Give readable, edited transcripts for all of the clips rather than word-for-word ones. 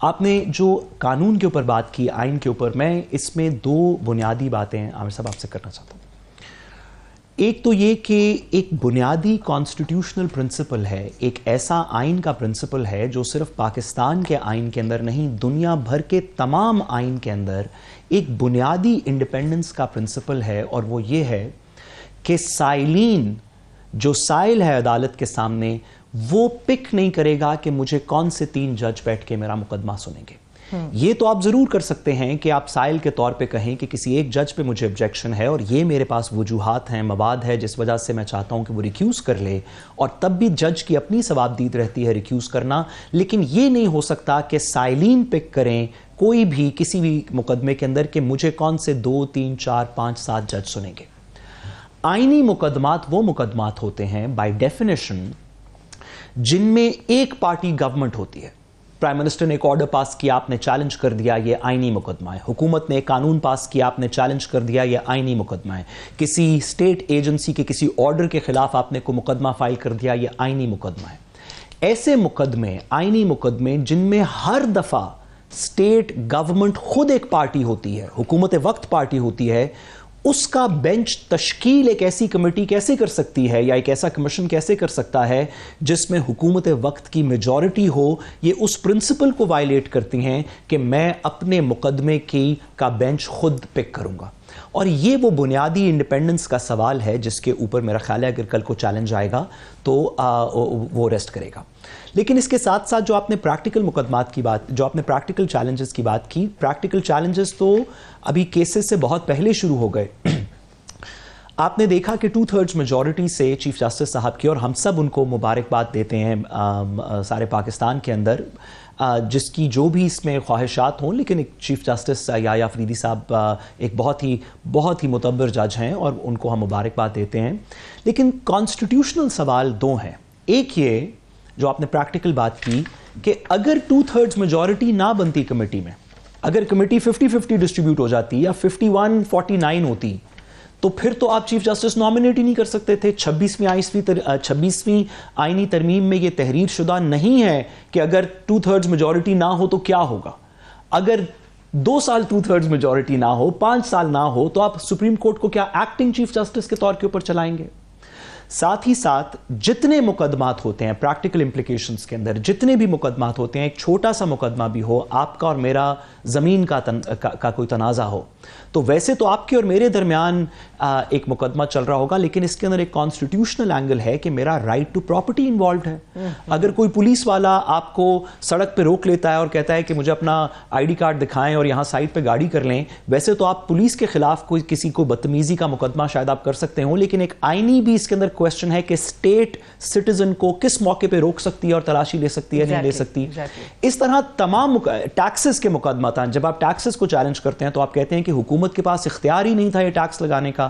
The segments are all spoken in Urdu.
آپ نے جو قانون کے اوپر بات کی، آئین کے اوپر، میں اس میں دو بنیادی باتیں عامر صاحب آپ سے کرنا چاہتا ہوں۔ ایک تو یہ کہ ایک بنیادی کانسٹیٹیوشنل پرنسپل ہے، ایک ایسا آئین کا پرنسپل ہے جو صرف پاکستان کے آئین کے اندر نہیں، دنیا بھر کے تمام آئین کے اندر ایک بنیادی انڈیپینڈنس کا پرنسپل ہے، اور وہ یہ ہے کہ سائلین جو سائل ہے عدالت کے سامنے، وہ پک نہیں کرے گا کہ مجھے کون سے 3 جج بیٹھ کے میرا مقدمہ سنیں گے۔ یہ تو آپ ضرور کر سکتے ہیں کہ آپ سائل کے طور پہ کہیں کہ کسی ایک جج پہ مجھے objection ہے اور یہ میرے پاس وجوہات ہیں، مواد ہے جس وجہ سے میں چاہتا ہوں کہ وہ ریکیوز کر لے، اور تب بھی جج کی اپنی ثوابدید رہتی ہے ریکیوز کرنا، لیکن یہ نہیں ہو سکتا کہ سائلین پک کریں کوئی بھی کسی بھی مقدمے کے اندر کہ مجھے کون سے 2 3 4 5 7 جج سنیں گے۔ آئینی مقدمات وہ مقدمات ہوتے ہیں بائی ڈیفینیشن جن میں ایک پارٹی گورنمنٹ ہوتی ہے۔ پرائم منسٹر نے ایک آرڈر پاس کیا، آپ نے چیلنج کر دیا، یہ آئینی مقدمہ ہے۔ حکومت نے ایک قانون پاس کیا، آپ نے چیلنج کر دیا، یہ آئینی مقدمہ ہے۔ کسی اسٹیٹ ایجنسی کے کسی آرڈر کے خلاف آپ نے کوئی مقدمہ فائل کر دیا، یہ آئینی مقدمہ ہے۔ ایسے مقدمے، آئینی مقدمے جن میں ہر دفعہ اسٹیٹ گورنمنٹ خود ایک پارٹی ہوتی ہے، حکومت وقت پارٹی ہوتی ہے، اس کا بینچ تشکیل ایک ایسی کمیٹی کیسے کر سکتی ہے یا ایک ایسا کمیشن کیسے کر سکتا ہے جس میں حکومت وقت کی میجورٹی ہو؟ یہ اس پرنسپل کو وائلیٹ کرتی ہیں کہ میں اپنے مقدمے کا بینچ خود پک کروں گا، اور یہ وہ بنیادی انڈیپینڈنس کا سوال ہے جس کے اوپر میرا خیال ہے اگر کل کو چیلنج آئے گا تو وہ ریسٹ کرے گا۔ لیکن اس کے ساتھ ساتھ جو آپ نے پریکٹیکل مقدمات کی بات، جو آپ نے پریکٹیکل چیلنجز کی بات کی، پریکٹیکل چیلنجز تو ابھی کیسز سے بہت پہلے شروع ہو گئے۔ آپ نے دیکھا کہ 2/3 میجورٹی سے چیف جسٹس صاحب کی، اور ہم سب ان کو مبارکباد دیتے ہیں سارے پاکستان کے اندر، جس کی جو بھی اس میں خواہشات ہوں، لیکن ایک چیف جسٹس یحییٰ افریدی صاحب ایک بہت ہی معتبر جج ہیں اور ان کو ہم مبارکباد دیتے ہیں۔ لیکن کانسٹیٹیوشنل سوال 2 ہیں۔ ایک یہ جو آپ نے پریکٹیکل بات کی کہ اگر 2/3 میجورٹی نہ بنتی کمیٹی میں، اگر کمیٹی 50-50 ڈسٹریبیوٹ ہو جاتی یا 51-49 ہوتی، تو پھر تو آپ چیف جسٹس نامنیٹ ہی نہیں کر سکتے تھے۔ 26ویں آئینی ترمیم میں یہ تحریر شدہ نہیں ہے کہ اگر 2/3 میجورٹی نہ ہو تو کیا ہوگا۔ اگر 2 سال 2/3 میجورٹی نہ ہو، 5 سال نہ ہو، تو آپ سپریم کورٹ کو کیا ایکٹنگ چیف جسٹس کے طور کے اوپر چلائیں گے؟ ساتھ ہی ساتھ جتنے مقدمات ہوتے ہیں پریکٹیکل امپلیکیشنز کے اندر، جتنے بھی مقدمات ہوتے ہیں، ایک چھوٹا سا مقدمہ بھی ہو، آپ کا اور میرا زمین کا کوئی تنازع ہو، تو ویسے تو آپ کے اور میرے درمیان ایک مقدمہ چل رہا ہوگا، لیکن اس کے اندر ایک کانسٹیٹیوشنل اینگل ہے کہ میرا رائٹ ٹو پراپرٹی انوالوڈ ہے۔ اگر کوئی پولیس والا آپ کو سڑک پہ روک لیتا ہے اور کہتا ہے کہ مجھے اپنا ID کارڈ دکھائیں اور یہاں سائڈ پہ گاڑی کر لیں، ویسے تو آپ پولیس کے خلاف کسی کو بدتمیزی کا مقدمہ شاید آپ کر سکتے ہوں، لیکن ایک آئینی بھی اس کے اندر کویسچن ہے کہ اسٹیٹ سٹیزن کو کس موقع پہ روک سکتی ہے اور تلاشی لے سکتی ہے، نہیں لے سکتی۔ اس طرح تمام ٹیکسز کے مقدمات ہیں۔ جب آپ ٹیکسز کو چیلنج کرتے ہیں تو آپ کہتے ہیں کہ حکومت کے پاس اختیار ہی نہیں تھا یہ ٹیکس لگانے کا۔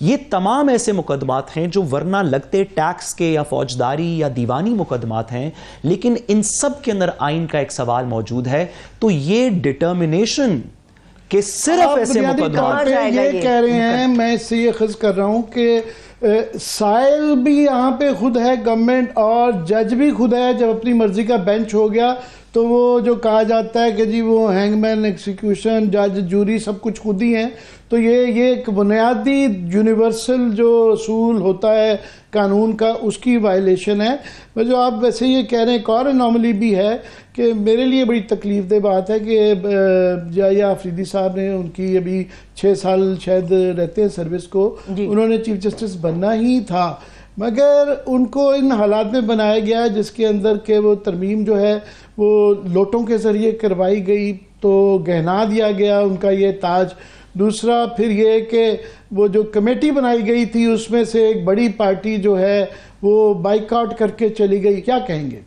یہ تمام ایسے مقدمات ہیں جو ورنہ لگتے ٹیکس کے یا فوجداری یا دیوانی مقدمات ہیں، لیکن ان سب کے اندر آئین کا ایک سوال موجود ہے۔ تو یہ ڈٹرمنیشن کہ صرف ایسے مقدمات یہ کہہ رہے ہیں، میں اس سے یہ خز کر رہا ہوں کہ سائل بھی یہاں پہ خود ہے گورنمنٹ، اور جج بھی خود ہے۔ جب اپنی مرضی کا بینچ ہو گیا تو وہ جو کہا جاتا ہے کہ جی وہ ہینگ مین، ایکسیکیوشن، جج، جوری سب کچھ خود ہی ہیں۔ تو یہ ایک بنیادی یونیورسل جو اصول ہوتا ہے قانون کا، اس کی وائلیشن ہے۔ جو آپ ویسے یہ کہہ رہے ہیں، ایک اور انوملی بھی ہے کہ میرے لیے بڑی تکلیف دہ بات ہے کہ یحییٰ افریدی صاحب نے، ان کی ابھی 6 سال شاید رہتے ہیں سروس کو، انہوں نے چیف جسٹس بننا ہی تھا، مگر ان کو ان حالات میں بنایا گیا جس کے اندر کہ وہ ترمیم جو ہے وہ لوٹوں کے ذریعے کروائی گئی، تو گہنا دیا گیا ان کا یہ تاج۔ دوسرا پھر یہ کہ وہ جو کمیٹی بنائی گئی تھی اس میں سے ایک بڑی پارٹی جو ہے وہ بائیک آؤٹ کر کے چلی گئی۔ کیا کہیں گے؟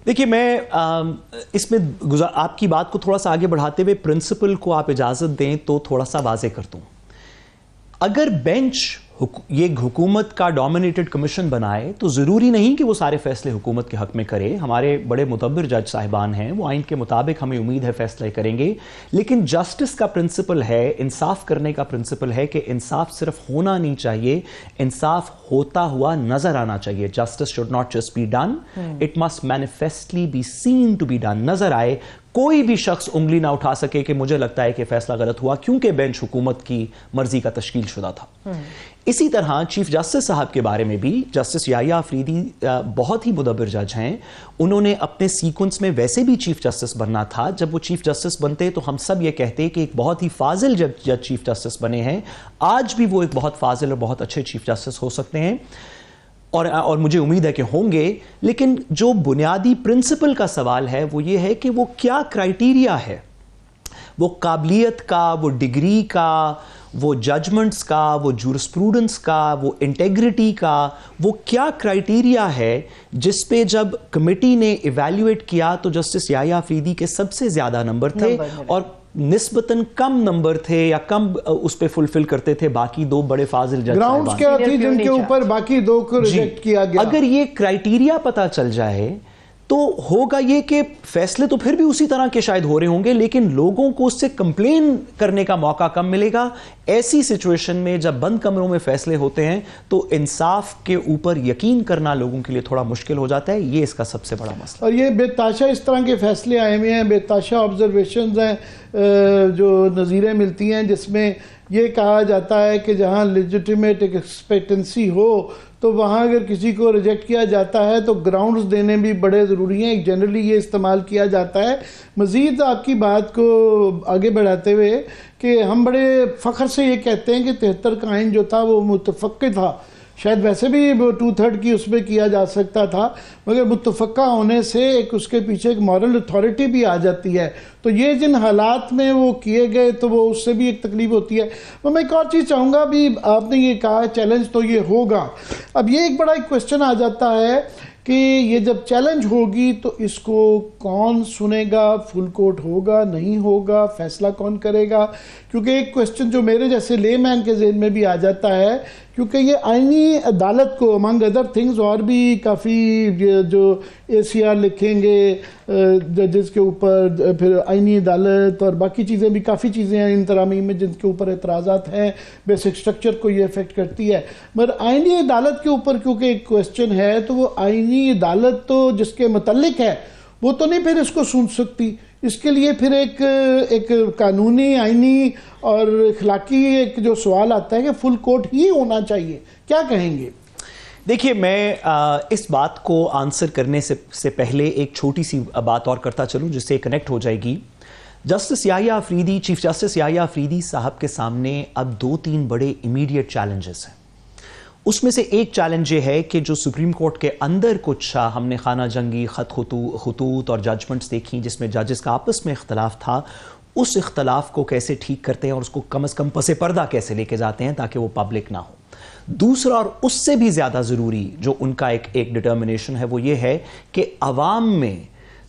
دیکھیے، میں اس میں آپ کی بات کو تھوڑا سا آگے بڑھاتے ہوئے پرنسپل کو آپ اجازت دیں تو تھوڑا سا واضح کر دوں۔ اگر بینچ یہ ایک حکومت کا ڈومینیٹڈ کمیشن بنائے تو ضروری نہیں کہ وہ سارے فیصلے حکومت کے حق میں کرے. ہمارے بڑے مدبر جج صاحبان ہیں, وہ آئین کے مطابق ہمیں امید ہے فیصلے کریں گے, لیکن جسٹس کا پرنسپل ہے, انصاف کرنے کا پرنسپل ہے کہ انصاف صرف ہونا نہیں چاہیے, انصاف ہوتا ہوا نظر آنا چاہیے. Justice should not just be done, it must manifestly be seen to be done. نظر آئے, کوئی بھی شخص انگلی نہ اٹھا سکے کہ مجھے لگتا ہے کہ فیصلہ غلط ہوا کیونکہ بینچ حکومت کی مرضی کا تشکیل شدہ تھا. اسی طرح چیف جسٹس صاحب کے بارے میں بھی, جسٹس یحییٰ آفریدی بہت ہی مدبر جج ہیں. انہوں نے اپنے سیکوینس میں ویسے بھی چیف جسٹس بننا تھا. جب وہ چیف جسٹس بنتے تو ہم سب یہ کہتے کہ ایک بہت ہی فاضل جج چیف جسٹس بنے ہیں. آج بھی وہ ایک بہت فاضل اور بہت اچھے چیف جسٹس ہو سکتے ہیں, اور مجھے امید ہے کہ ہوں گے. لیکن جو بنیادی پرنسپل کا سوال ہے وہ یہ ہے کہ وہ کیا کرائیٹیریا ہے, وہ قابلیت کا, وہ ڈگری کا, وہ ججمنٹس کا, وہ جورسپروڈنس کا, وہ انٹیگریٹی کا, وہ کیا کرائیٹیریا ہے جس پہ جب کمیٹی نے ایویلیویٹ کیا تو جسٹس یحییٰ آفریدی کے سب سے زیادہ نمبر تھے اور نسبتاً کم نمبر تھے یا کم اس پہ فلفل کرتے تھے باقی دو بڑے فاضل جج. گراؤنڈز کیا تھی جن کے اوپر باقی دو کو ریجیکٹ کیا گیا؟ اگر یہ کرائیٹیریا پتہ چل جائے تو ہوگا یہ کہ فیصلے تو پھر بھی اسی طرح کے شاید ہو رہے ہوں گے, لیکن لوگوں کو اس سے کمپلین کرنے کا موقع کم ملے گا. ایسی سچویشن میں جب بند کمروں میں فیصلے ہوتے ہیں تو انصاف کے اوپر یقین کرنا لوگوں کے لیے تھوڑا مشکل ہو جاتا ہے. یہ اس کا سب سے بڑا مسئلہ. اور یہ بے تحاشا اس طرح کے فیصلے آئے ہوئے ہیں, بے تحاشا آبزرویشنز ہیں جو نظیریں ملتی ہیں جس میں یہ کہا جاتا ہے کہ جہاں لیجیٹیمیٹ ایکسپیکٹنسی ہو تو وہاں اگر کسی کو ریجیکٹ کیا جاتا ہے تو گراؤنڈز دینے بھی بڑے ضروری ہیں. جنرلی یہ استعمال کیا جاتا ہے. مزید آپ کی بات کو آگے بڑھاتے ہوئے کہ ہم بڑے فخر سے یہ کہتے ہیں کہ 73 کا آئین جو تھا وہ متفقہ تھا. شاید ویسے بھی 2/3 کی اس میں کیا جا سکتا تھا, مگر متفقہ ہونے سے ایک اس کے پیچھے ایک مورل اتھارٹی بھی آ جاتی ہے. تو یہ جن حالات میں وہ کیے گئے تو وہ اس سے بھی ایک تکلیف ہوتی ہے. میں ایک اور چیز چاہوں گا, ابھی آپ نے یہ کہا چیلنج تو یہ ہوگا. اب یہ ایک بڑا ایک کوشچن آ جاتا ہے کہ یہ جب چیلنج ہوگی تو اس کو کون سنے گا, فل کورٹ ہوگا نہیں ہوگا, فیصلہ کون کرے گا؟ کیونکہ ایک کوشچن جو میرے جیسے لے مین کے ذہن میں بھی آ جاتا ہے, کیونکہ یہ آئینی عدالت کو امنگ ادر تھنگز اور بھی کافی جو ACR لکھیں گے ججز کے اوپر, پھر آئینی عدالت اور باقی چیزیں بھی کافی چیزیں ہیں ان ترامیم میں جن کے اوپر اعتراضات ہیں, بیسک سٹرکچر کو یہ افیکٹ کرتی ہے. مگر آئینی عدالت کے اوپر کیونکہ ایک کوشچن ہے تو وہ آئینی عدالت تو جس کے متعلق ہے وہ تو نہیں پھر اس کو سن سکتی. اس کے لیے پھر ایک قانونی, آئینی اور اخلاقی ایک جو سوال آتا ہے کہ فل کورٹ ہی ہونا چاہیے. کیا کہیں گے؟ دیکھیے, میں اس بات کو آنسر کرنے سے پہلے ایک چھوٹی سی بات اور کرتا چلوں جس سے کنیکٹ ہو جائے گی. Justice Yahya Afridi, chief justice Yahya Afridi صاحب کے سامنے اب 2-3 بڑے امیڈیٹ چیلنجز ہیں. اس میں سے ایک چیلنج یہ ہے کہ جو سپریم کورٹ کے اندر کچھ ہم نے خانہ جنگی خطوط اور ججمنٹس دیکھیں جس میں ججز کا آپس میں اختلاف تھا, اس اختلاف کو کیسے ٹھیک کرتے ہیں اور اس کو کم از کم پس پردہ کیسے لے کے جاتے ہیں تاکہ وہ پبلک نہ ہو. دوسرا اور اس سے بھی زیادہ ضروری جو ان کا ایک ڈٹرمنیشن ہے وہ یہ ہے کہ عوام میں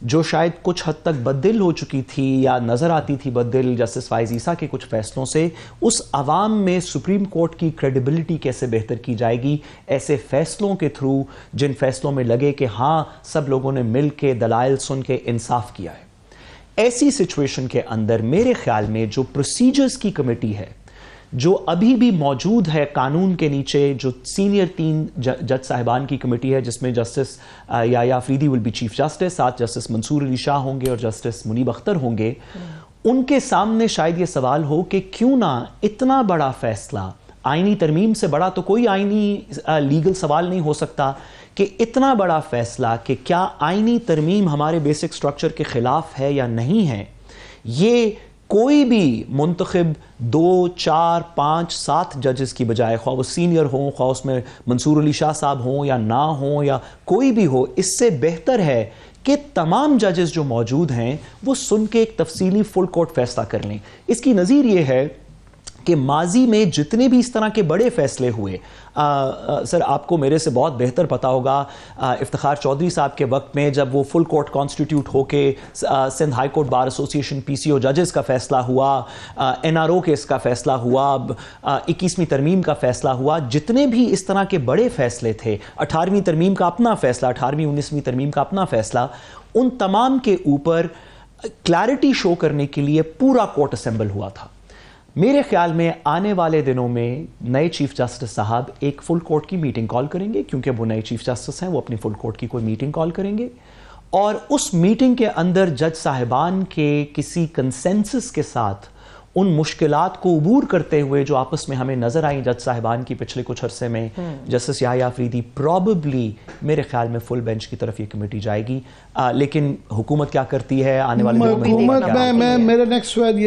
جو شاید کچھ حد تک بددل ہو چکی تھی یا نظر آتی تھی بددل جسٹس فائز عیسیٰ کے کچھ فیصلوں سے, اس عوام میں سپریم کورٹ کی کریڈیبلٹی کیسے بہتر کی جائے گی ایسے فیصلوں کے تھرو جن فیصلوں میں لگے کہ ہاں سب لوگوں نے مل کے دلائل سن کے انصاف کیا ہے. ایسی سچویشن کے اندر میرے خیال میں جو پروسیجرز کی کمیٹی ہے جو ابھی بھی موجود ہے قانون کے نیچے, جو سینئر 3 جج صاحبان کی کمیٹی ہے جس میں justice Yahya Afridi will be chief justice, 7 justice Mansoor Ali Shah ہوں گے اور جسٹس منیب اختر ہوں گے, ان کے سامنے شاید یہ سوال ہو کہ کیوں نہ اتنا بڑا فیصلہ, آئینی ترمیم سے بڑا تو کوئی آئینی لیگل سوال نہیں ہو سکتا, کہ اتنا بڑا فیصلہ کہ کیا آئینی ترمیم ہمارے بیسک سٹرکچر کے خلاف ہے یا نہیں ہے, یہ کوئی بھی منتخب 2, 4, 5, 7 ججز کی بجائے, خواہ وہ سینئر ہوں, خواہ اس میں منصور علی شاہ صاحب ہوں یا نہ ہوں یا کوئی بھی ہو, اس سے بہتر ہے کہ تمام ججز جو موجود ہیں وہ سن کے ایک تفصیلی فل کورٹ فیصلہ کر لیں. اس کی نظیر یہ ہے کہ ماضی میں جتنے بھی اس طرح کے بڑے فیصلے ہوئے، سر آپ کو میرے سے بہت بہتر پتا ہوگا افتخار چودھری صاحب کے وقت میں جب وہ فل کورٹ کانسٹیٹیوٹ ہو کے Sindh high court bar association PCO ججز کا فیصلہ ہوا، NRO کیس کا فیصلہ ہوا، 21ویں ترمیم کا فیصلہ ہوا، جتنے بھی اس طرح کے بڑے فیصلے تھے، 18ویں ترمیم کا اپنا فیصلہ، 18ویں 19ویں ترمیم کا اپنا فیصلہ، ان تمام کے اوپر کلیئرٹی شو کرنے کے لیے پورا کورٹ اسمبل ہوا تھا۔ میرے خیال میں آنے والے دنوں میں نئے چیف جسٹس صاحب ایک فل کورٹ کی میٹنگ کال کریں گے، کیونکہ وہ نئے چیف جسٹس ہیں، وہ اپنی فل کورٹ کی کوئی میٹنگ کال کریں گے، اور اس میٹنگ کے اندر جج صاحبان کے کسی کنسنسس کے ساتھ ان مشکلات کو عبور کرتے ہوئے جو آپس میں ہمیں نظر آئیں جج صاحبان کی پچھلے کچھ عرصے میں، جسٹس یحییٰ آفریدی، پرابیبلی میرے خیال میں فل بینچ کی طرف یہ کمیٹی جائے گی، لیکن حکومت کیا کرتی ہے آنے والے دنوں میں؟ حکومت میں میرا نیکسٹ سوال یہ